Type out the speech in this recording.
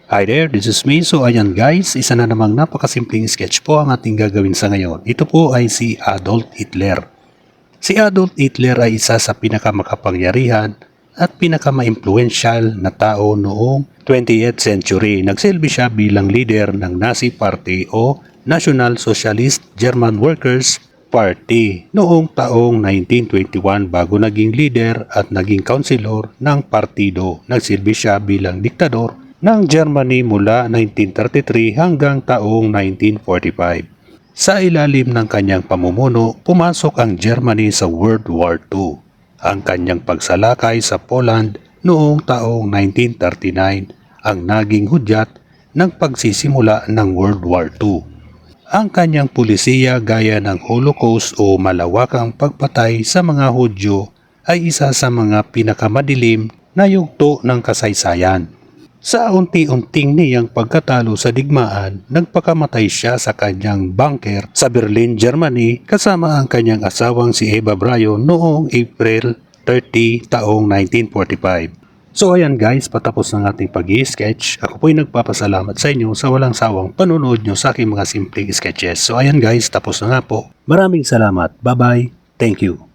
Hi there, this is me. So ayan guys, isa na namang napakasimpleng sketch po ang ating gagawin sa ngayon. Ito po ay si Adolf Hitler. Si Adolf Hitler ay isa sa pinakamakapangyarihan at pinakamaimpluwensyal na tao noong 20th century. Nagsilbi siya bilang leader ng Nazi Party o National Socialist German Workers Party noong taong 1921 bago naging leader at naging councilor ng partido. Nagsilbi siya bilang diktador ng Germany mula 1933 hanggang taong 1945. Sa ilalim ng kanyang pamumuno, pumasok ang Germany sa World War II. Ang kanyang pagsalakay sa Poland noong taong 1939 ang naging hudyat ng pagsisimula ng World War II. Ang kanyang pulisiya gaya ng Holocaust o malawakang pagpatay sa mga Hudyo ay isa sa mga pinakamadilim na yugto ng kasaysayan. Sa unti-unting niyang pagkatalo sa digmaan, nagpakamatay siya sa kanyang bunker sa Berlin, Germany kasama ang kanyang asawang si Eva Braun noong April 30 taong 1945. So ayan guys, patapos ng ating pag-i-sketch. Ako po'y nagpapasalamat sa inyo sa walang sawang panonood nyo sa aking mga simpleng sketches. So ayan guys, tapos na nga po. Maraming salamat. Bye-bye. Thank you.